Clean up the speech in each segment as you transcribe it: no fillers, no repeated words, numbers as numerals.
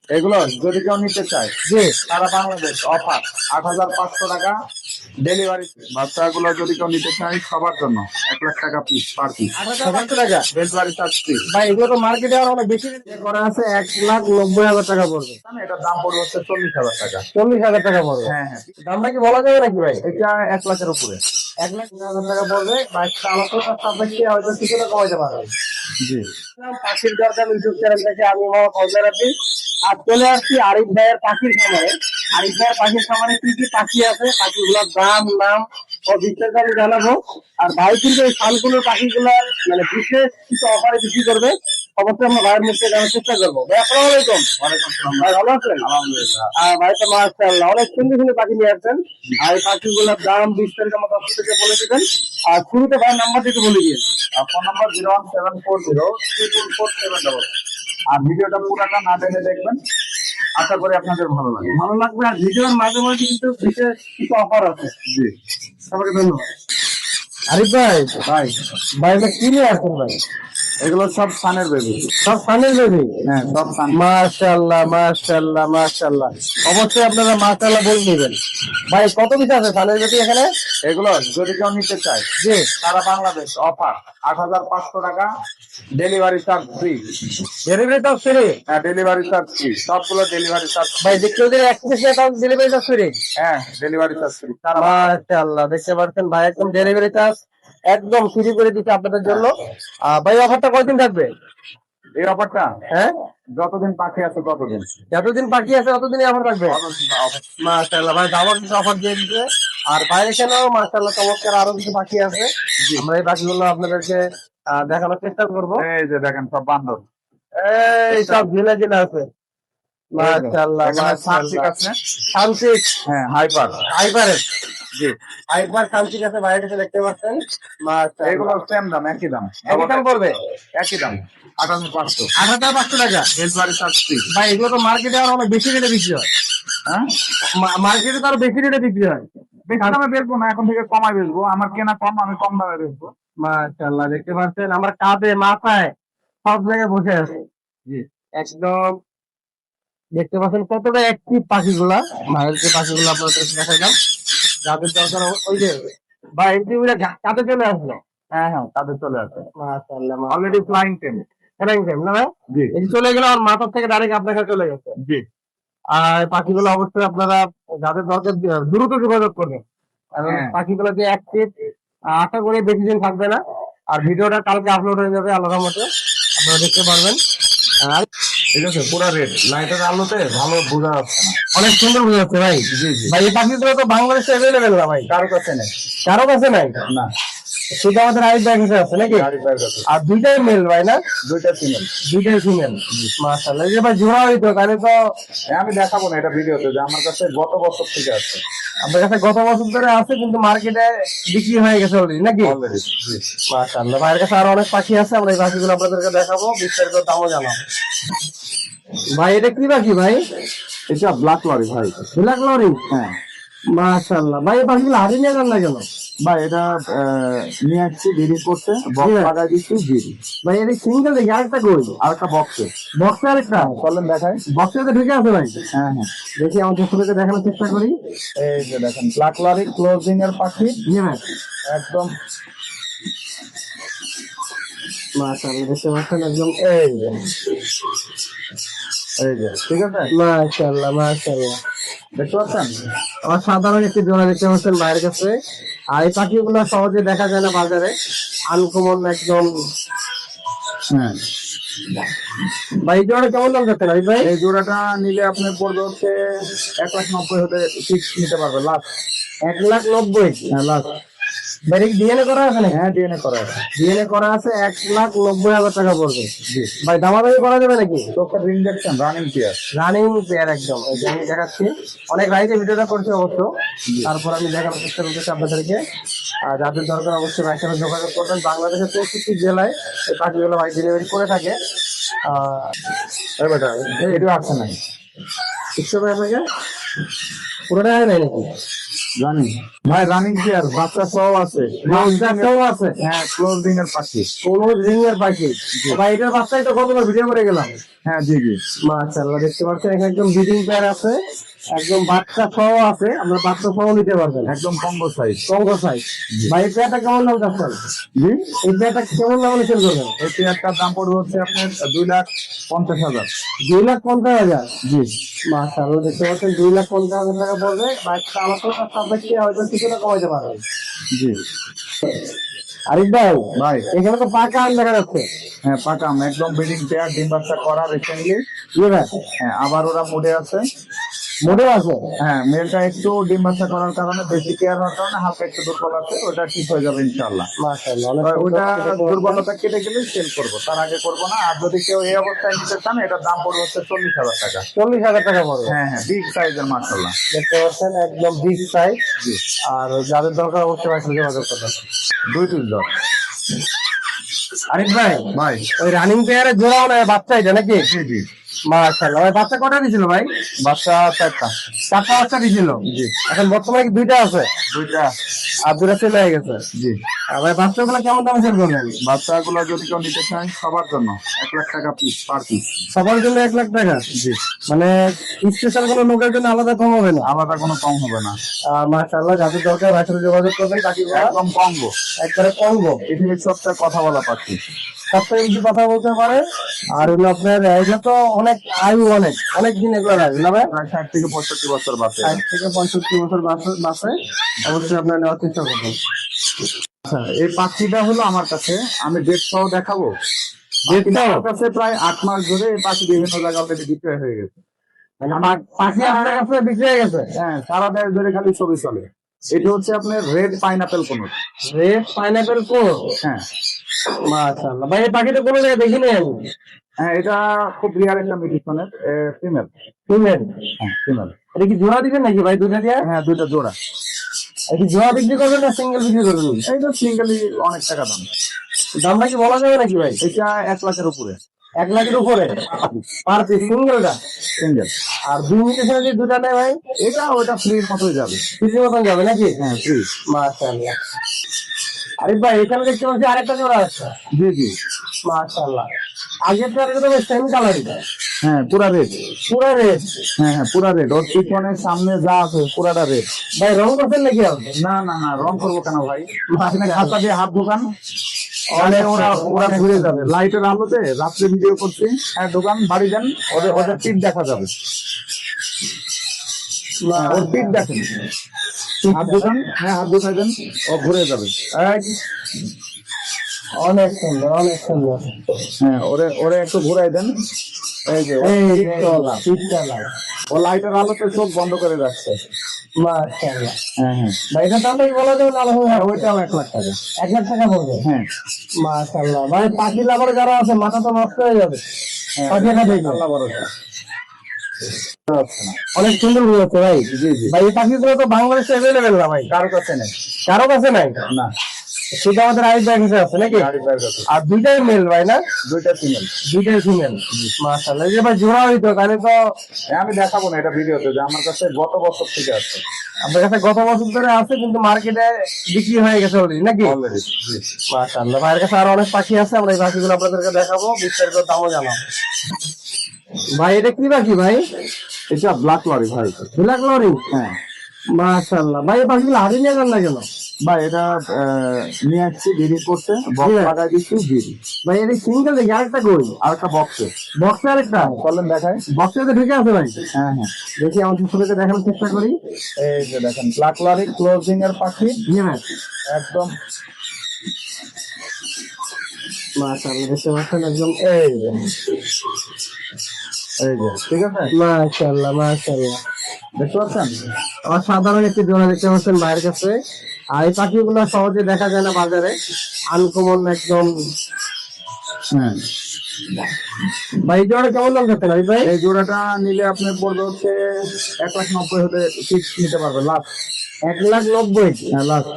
এগুলো যদি কেউ নিতে চায়, জি সারা বাংলাদেশ অফার 8,500 টাকা ডেলিভারি। বাচ্চাগুলো যদি কেউ নিতে চায় সবার জন্য 1,00,000 টাকা পিস পার পিস, 8,500 টাকা। Delivery charge free. ভাই এগুলো তো মার্কেটে আর অনেক বেশি করা আছে, 1,90,000 টাকা পড়বে। এটার দাম পড়বে হচ্ছে 40,000 টাকা। 40,000 টাকা পড়বে। হ্যাঁ হ্যাঁ, দামটা কি বলা যাবে নাকি ভাই? এটা 1,00,000-এর উপরে। 1,00,000 টাকা পড়বে। বাইকটা আলোচনা সাপেক্ষে হয়তো কিছুটা কমাইতে পারবে। জি, পাখির দরকার ইউটিউব চ্যানেল থেকে আমি মোহাম্মদ ফজলে রাব্বি। আর চলে আসছি আরিফ ভাইয়ের পাখির খামারে। আরিফ ভাইয়ের পাখির খামারে কি কি পাখি আছে, পাখিগুলোর দাম নাম ও বিস্তারিত আমি জানাবো। আর ভাই কিন্তু এই ফার্মগুলোর পাখিগুলার মানে বিশেষ কিছু অফারে বিক্রি করবে। অবশ্যই আমরা ভাইয়ের মুখে জানার চেষ্টা করবো। ভাই আসসালামু আলাইকুম। ওয়ালাইকুম আসসালাম। ভাই ভালো আছেন? আলহামদুলিল্লাহ। ভাই তো মাশাআল্লাহ অনেক সুন্দর সুন্দর পাখি নিয়ে আসছেন। আর এই পাখিগুলোর দাম বিস্তারিত আমার দর্শক থেকে বলে দিবেন। আর শুরুতে ভাই নাম্বার দিতে বলে দিন। ফোন নাম্বার 01740 আর ভিডিওটা পুরাটা না টেনে দেখবেন, আশা করি আপনাদের ভালো লাগে। ভালো লাগবে। আর ভিডিওর মাঝে মাঝে কিন্তু বিশেষ কিছু অফার আছে। জি, সবাইকে ধন্যবাদ। আরিফ ভাই, ভাই ভাই এটা কি নিয়ে আসছেন ভাই? এগুলো সব সানের বেবি। সব ফানের বেবি। হ্যাঁ, সব সান। মাশাআল্লাহ মাশাআল্লাহ মাশাআল্লাহ। অবশ্যই আপনারা মাশাআল্লাহ বলে দিবেন। ভাই কত পিস আছে ফানের বেবি এখানে? এগুলো যদি কেউ নিতে চায়, জি সারা বাংলাদেশ অফার 8,500 টাকা delivery charge free. Delivery charge free. হ্যাঁ, ডেলিভারি চার্জ ফ্রি, সবগুলো ডেলিভারি চার্জ। ভাই দেখতে যদি এক পিস নিয়ে তাহলে ডেলিভারি চার্জ ফ্রি। হ্যাঁ, ডেলিভারি চার্জ ফ্রি। মাশাআল্লাহ দেখতে পাচ্ছেন ভাই একদম ডেলিভারি চার্জ একদম ফ্রি করে দিচ্ছে আপনাদের জন্য। ভাই অফারটা কয়দিন থাকবে? এই অফারটা হ্যাঁ যতদিন পাখি আছে ততদিন। যতদিন বাকি আছে ততদিনই অফার থাকবে। মাশাআল্লাহ ভাই দাবার কিছু অফার দিয়ে দিচ্ছে। আর বাইরে এখানেও মাশাআল্লাহ চমৎকার আরো কিছু পাখি আছে। আমরা এই পাখিগুলো আপনাদেরকে দেখানোর চেষ্টা করবো। এই যে দেখেন সব বান্দর। এই সব ঝিলে ঝিলে আছে। মাশাআল্লাহ এখানে সানসিক মাশাআল্লাহ। আছে। শান্তিক হ্যাঁ, হাইপার। হাইপারের জি, হাইপার শান্তিক আছে বাইরে কাছে দেখতে পাচ্ছেন। মাশাআল্লাহ এগুলো সেম দাম, একই দাম। একই দাম পড়বে। একই দাম 8,500। 8,500 টাকা। Delivery charge free. ভাই এগুলো তো মার্কেটে আর অনেক বেশি রেটে বিক্রি হয়। হ্যাঁ, মার্কেটে তো আরো বেশি রেটে বিক্রি হয়। বেশি দামে বেচবো না, এখন থেকে কমায় বেচবো। আমার কেনা কম, আমি কম দামে বেচবো। মাশাআল্লাহ দেখতে পাচ্ছেন আমার কাঁধে মাথায় সব জায়গায় বসে আছে। জি, একদম দেখতে পাচ্ছেন কতটা অ্যাক্টিভ পাখিগুলা। ভাইয়ের যে পাখিগুলো আপনাদের দেখালাম যাদের দরকার ওই যে ভাই এমনিগুলো কাঁধে চলে আসলো। হ্যাঁ হ্যাঁ, তাদের চলে আসে। মাশাআল্লাহ অলরেডি ফ্লাইং টেম। না ভাই? জি এই যে চলে গেল আমার মাথার থেকে ডাইরেক্ট আপনার কাছে চলে গেছে। জি, আর এই পাখিগুলো অবশ্যই আপনারা যাদের দরকার দ্রুত যোগাযোগ করবেন। কারণ হ্যাঁ। পাখিগুলো যে অ্যাক্টিভ আশা করি বেশি দিন থাকবে না। আর ভিডিওটা কালকে আপলোড হয়ে যাবে আল্লাহর মতে, আপনারা দেখতে পারবেন। আর ঠিক আছে, পুরো রেড লাইটের আলোতে ভালো বোঝা যাচ্ছে না। অনেক সুন্দর বোঝা যাচ্ছে ভাই। জি জি, ভাই এই পাখিগুলো তো বাংলাদেশে অ্যাভেলেবেল না ভাই, কারো কাছে নেই। কারো কাছে নাই। না, শুধু আমাদের আইস ব্যাগ হিসেবে আছে নাকি? গাড়ি পায়ের কাছে। আর দুইটাই মেল ভাই না? দুইটা ফিমেল। দুইটাই ফিমেল। মাশাআল্লাহ এই যে ভাই জোড়া হইতো তাহলে তো আমি দেখাবো না এটা ভিডিওতে, যে আমার কাছে গত বছর থেকে আছে। আপনার কাছে গত বছর ধরে আছে কিন্তু মার্কেটে বিক্রি হয়ে গেছে অলরেডি নাকি? অলরেডি। জি, মাশাআল্লাহ ভাইয়ের কাছে আরো অনেক পাখি আছে, আমরা এই পাখিগুলো আপনাদেরকে দেখাবো, বিস্তারিত দামও জানাবো। ভাই এটা কি পাখি ভাই? এটা ব্ল্যাক লরি ভাই। Black lorry. হ্যাঁ মাশাআল্লাহ ভাই এই পাখিগুলো হারিয়ে নিয়ে যান না কেন? ভাই, এটা নিয়ে আসছি বিড়ি করতে, বক্স লাগাই দিচ্ছি বিড়ি। ভাই এটা সিঙ্গেল দেখি আরেকটা কই? আর একটা বক্সে। বক্সে আরেকটা? চলেন দেখাই। বক্সে তো ঢুকে আছে ভাই। হ্যাঁ হ্যাঁ, দেখি আমাদের ছোটকে দেখানোর চেষ্টা করি। এই যে দেখেন ব্ল্যাক লরি ক্লোজিং এর পাখি। জি ভাই একদম মাশাআল্লাহ দেখতে পাচ্ছেন একদম এই যে, এই যে, ঠিক আছে। মাশাআল্লাহ মাশাআল্লাহ দেখতে পাচ্ছেন? আমার সাধারণ একটি জোড়া দেখতে পাচ্ছেন ভাইয়ের কাছে। আর এই পাখিগুলো সহজে দেখা যায় না বাজারে, আনকমন একদম। হ্যাঁ, ভাই এই জোড়াটা কেমন দাম যাচ্ছে না ভাই? এই জোড়াটা নিলে আপনি পড়বে হচ্ছে 1,90,000 হতে ফিক্স নিতে পারবে লাস্ট। 1,90,000? হ্যাঁ, লাস্ট। ভাই ডিএনএ করা আছে না? হ্যাঁ, ডিএনএ করা আছে। ডিএনএ করা আছে, 1,90,000 টাকা পড়বে। জি, ভাই দামাদামি করা যাবে নাকি? চোখের রিং দেখছেন? Running pair. রানিং পেয়ার একদম। এই যে আমি দেখাচ্ছি, অনেক রাইটে ভিডিওটা করছি অবশ্য, তারপর আমি দেখানোর চেষ্টা করতেছি আপনাদেরকে। আর যাদের দরকার অবশ্যই ভাইয়ের সাথে যোগাযোগ করবেন। বাংলাদেশের 64 জেলায় এই পাখিগুলো ভাই ডেলিভারি করে থাকে। এই বেটা, এটাও আছে না? একশো টাকা থেকে পুরোটা হয় নাই নাকি? রানিং ভাই, রানিং পেয়ার, বাচ্চা সব আছে। বাচ্চাও আছে? হ্যাঁ, ক্লোজিং এর পাখি। কোনো রিং এর পাখি। ভাই এটার বাচ্চাই তো কতবার ভিডিও করে গেলাম। হ্যাঁ জি জি। মাশাআল্লাহ, দেখতে পাচ্ছেন এখানে একদম ব্রিডিং পেয়ার আছে, একদম বাচ্চা সহ আছে, আমরা বাচ্চা সহ নিতে পারবেন, একদম কম্বো সাইজ। Congo size. ভাই এই পেয়ারটা কেমন দাম চাচ্ছেন? জি, এই পেয়ারটা কেমন দামে সেল করবেন? এই পেয়ারটার দাম পড়বে হচ্ছে আপনার 2,50,000। 2,50,000। জি। মাশাআল্লাহ, দেখতে পাচ্ছেন 2,50,000 টাকা পড়বে। বাচ্চা আলাদা সাপেক্ষে হয়তো কিছুটা কমাইতে পারবেন। জি আরিফ ভাই, ভাই। এখানে তো পাকা আম দেখা যাচ্ছে। হ্যাঁ পাকা আম, একদম ব্রিডিং পেয়ার, ডিম বাচ্চা করা রিসেন্টলি। জি ভাই, হ্যাঁ আবার ওরা মুডে আছে। মোটর আছে। হ্যাঁ মেলটা একটু ডিম বাচ্চা করার কারণে, বেশি কেয়ার হওয়ার কারণে হালকা একটু দুর্বল আছে, ওটা ঠিক হয়ে যাবে ইনশাল্লাহ। মাশাআল্লাহ, অনেক ওইটা সুন্দর। দুর্বলতা কেটে গেলে সেল করবো, তার আগে করবো না। আর যদি কেউ এই অবস্থায় নিতে চান, এটার দাম পড়বে হচ্ছে 40,000 টাকা। 40,000 টাকা পড়বে। হ্যাঁ হ্যাঁ, বিগ সাইজের মাশাআল্লাহ। দেখতে পাচ্ছেন একদম বিগ সাইজ। জি। আর যাদের দরকার অবশ্যই ভাই সাথে যোগাযোগ করবেন। 2 পিস দাও আরিফ ভাই, ভাই। ওই রানিং পেয়ারের জোড়া মনে হয় বাচ্চা এটা নাকি? জি জি। মাশাআল্লাহ, ভাই বাচ্চা কটা দিছিল ভাই? বাচ্চা 4টা। 4টা বাচ্চা দিছিল। জি। এখন বর্তমানে কি 2টা আছে? 2টা। আর 2টা সেল হয়ে গেছে। জি। আর ভাই বাচ্চাগুলো কেমন দামে সেল করবেন? বাচ্চাগুলো যদি কেউ নিতে চায়, সবার জন্য 1,00,000 টাকা পিস, পার পিস। সবার জন্য 1,00,000 টাকা। জি। মানে স্পেশাল কোনো লোকের জন্য আলাদা কম হবে না? আলাদা কোনো কম হবে না। মাশাআল্লাহ, যাদের দরকার ভাই সাথে যোগাযোগ করবেন। কাকিগুলো একদম কম্বো, একবারে কঙ্গো। পৃথিবীর সবচেয়ে কথা বলা পাখি। সবথেকে বেশি কথা বলতে পারে। আর হলো আপনার এটা তো অনেক আয়ু, অনেক অনেক দিন এগুলো রাখবে না ভাই? প্রায় 60 থেকে 65 বছর বাঁচে। 60 থেকে 65 বছর বাসে অবশ্যই আপনার নেওয়ার চেষ্টা করবেন। আচ্ছা, এই পাখিটা হলো আমার কাছে, আমি ডেট সহ দেখাবো। ডেটটা আমার কাছে প্রায় 8 মাস ধরে এই পাখি বিভিন্ন জায়গা অলরেডি বিক্রয় হয়ে গেছে। পাখি আপনার কাছে বিক্রি হয়ে গেছে? হ্যাঁ, সারা দেশ ধরে খালি ছবি চলে। এটা হচ্ছে আপনার রেড পাইনাপেল কোন। রেড পাইনাপেল কোন? হ্যাঁ। মাশাআল্লাহ, ভাই এই পাখিটা কোনো জায়গায় দেখিনি আমি। হ্যাঁ, এটা খুব রিয়ার একটা মিউটেশনের ফিমেল। ফিমেল? হ্যাঁ ফিমেল। এটা কি জোড়া দিবেন নাকি ভাই, দুইটা দিয়ে? হ্যাঁ 2টা জোড়া। এটা কি জোড়া বিক্রি করবেন না সিঙ্গেল বিক্রি করবেন? এইটা সিঙ্গেলই অনেক টাকা দাম। দামটা কি বলা যাবে নাকি ভাই? এটা 1,00,000-এর উপরে। 1,00,000-এর উপরে পার পিস সিঙ্গেলটা? সিঙ্গেল। আর দুই মিউটেশনে যে দুটা নেয় ভাই, এটা ওটা ফ্রির মতোই যাবে। ফ্রিজের মতন যাবে নাকি? হ্যাঁ ফ্রি। মাশাআল্লাহ। আরিফ ভাই, এখানে দেখতে পাচ্ছি আরেকটা জোড়া আছে। জি জি। মাশাআল্লাহ, আগেরটার তো সেম কালারই। হ্যাঁ পুরা রেড। পুরো রেড? হ্যাঁ হ্যাঁ পুরা রেড, ওর পিছনে সামনে যা আছে পুরাটা রেড। ভাই রং করছেন নাকি আপনি? না না না, রং করবো কেন ভাই? মাঝখানে খাতা দিয়ে হাত ঢোকান, অনেক ওরা ওরা ঘুরে যাবে লাইটের আলোতে। রাত্রে ভিডিও করছি, হ্যাঁ দোকান বাড়ি যান, ওদের ওদের পিঠ দেখা যাবে। হ্যাঁ, ওর পিঠ দেখেন, হাত ঢোকান, হ্যাঁ হাত ঢোকাই দেন, ও ঘুরে যাবে। অনেক সুন্দর, অনেক সুন্দর। হ্যাঁ ওরে ওরে একটু ঘুরাই দেন। এই যে এই পিঠতলা। ও লাইটের আলোতে চোখ বন্ধ করে রাখছে। মাশাআল্লাহ। হ্যাঁ হ্যাঁ। ভাই এটার দামটা কি বলা যাবে না? হ্যাঁ, ওইটাও 1,00,000 টাকা। 1,00,000 টাকা পড়বে? হ্যাঁ মাশাআল্লাহ, ভাই পাখি লাভারে যারা আছে মাথা তো নষ্ট হয়ে যাবে পাখিটা দেখে। আল্লাহ ভরসা। অনেক সুন্দর হয়েছে ভাই। জি জি। ভাই এই পাখিগুলো তো বাংলাদেশে অ্যাভেলেবেল না ভাই? কারো কাছে নেই। কারো কাছে নাই? না, শুধু আমাদের আইস ব্যাগ আছে নাকি? গাড়ির বাইরে কাছে। আর দুইটাই মেল ভাই না? 2টা ফিমেল। দুইটাই ফিমেল। মাশাআল্লাহ, এই যে ভাই জোড়া হইতো তাহলে তো। আমি দেখাবো না এটা ভিডিওতে, যে আমার কাছে গত বছর থেকে আছে। আপনার কাছে গত বছর ধরে আছে কিন্তু মার্কেটে বিক্রি হয়ে গেছে অলরেডি নাকি? অলরেডি। জি। মাশাআল্লাহ, ভাইয়ের কাছে আরো অনেক পাখি আছে, আমরা এই পাখিগুলো আপনাদেরকে দেখাবো, বিস্তারিত দামও জানাবো। ভাই এটা কি পাখি ভাই? এটা ব্ল্যাক লরি ভাই। Black lorry? হ্যাঁ মাশাআল্লাহ, ভাই এই পাখিগুলো হারিয়ে নিয়ে যান না কেন? ভাই, এটা নিয়ে আসছি বিড়ি করতে, বক্স লাগাই দিচ্ছি বিড়ি। ভাই এটা সিঙ্গেল দেখি, আরেকটা কই? আর একটা বক্সে। বক্সে আরেকটা? চলেন দেখাই। বক্সে তো ঢুকে আছে ভাই। হ্যাঁ হ্যাঁ। দেখি আমাদের ছেলেকে দেখানোর চেষ্টা করি। এই যে দেখেন, ব্ল্যাক লরি ক্লোজিং এর পাখি, জি ভাই। একদম। মাশাআল্লাহ, দেখতে পাচ্ছেন একদম। এই যে ঠিক আছে। মাশাআল্লাহ, মাশাআল্লাহ, দেখতে পাচ্ছেন? অসাধারণ একটি জোড়া দেখতে পাচ্ছেন ভাইয়ের কাছে। আর এই পাখিগুলো সহজে দেখা যায় না বাজারে, আনকমন একদম। হ্যাঁ ভাই এই জোড়া কেমন দাম যাচ্ছে ভাই? এই জোড়াটা নিলে আপনার পড়বে হচ্ছে 1,90,000 হতে ফিক্স নিতে পারবে লাস্ট। 1,90,000? হ্যাঁ লাস্ট।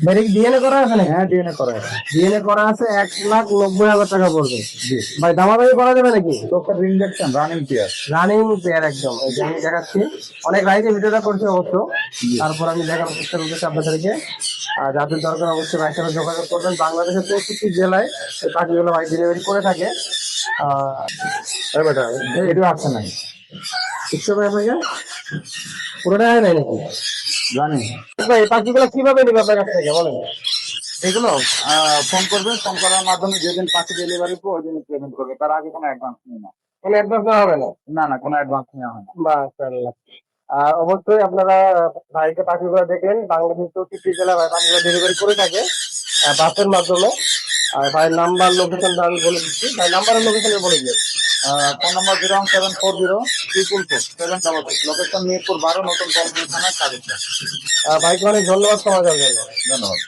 ভাই এটা কি ডিএনএ করা আছে নাকি? হ্যাঁ ডিএনএ করা আছে। ডিএনএ করা আছে, 1,90,000 টাকা পড়বে। জি। ভাই দামাদামি করা যাবে নাকি? চোখের injection running pair. Running pair একদম। এই যে আমি দেখাচ্ছি, অনেক রাইটে ভিডিওটা করছি অবশ্য, তারপর আমি দেখার চেষ্টা করতেছি আপনাদেরকে। আর যাদের দরকার অবশ্যই ভাইয়ের সাথে যোগাযোগ করবেন। বাংলাদেশের 64 জেলায় এই পাখিগুলো ভাই ডেলিভারি করে থাকে। এটা আছে নাই একশো টাকা থেকে পুরোটা হয় নাই নাকি? জানি। ভাই এই পাখিগুলো কিভাবে নিবে আপনার কাছ থেকে বলেন? এগুলো ফোন করবে, ফোন করার মাধ্যমে যেদিন পাখি ডেলিভারি করবে ওই দিন পেমেন্ট করবে, তার আগে কোনো অ্যাডভান্স নেই না। কোনো অ্যাডভান্স নেওয়া হবে না? না না, কোনো অ্যাডভান্স নেওয়া হয় না। মাশাআল্লাহ। আর অবশ্যই আপনারা ভাইকে পাখিগুলো দেখেন, বাংলাদেশের 64 জেলায় ভাই পাখিগুলো ডেলিভারি করে থাকে বাসের মাধ্যমে। আর ভাই নাম্বার লোকেশনটা আমি বলে দিচ্ছি, ভাই নাম্বারের লোকেশন বলে দিন। ফোন নম্বর 01740 লোকেশন মিরপুর 12, নতুন কলকাতা থানা, কাজী। ভাইকে অনেক ধন্যবাদ সময় দেওয়ার জন্য। ধন্যবাদ।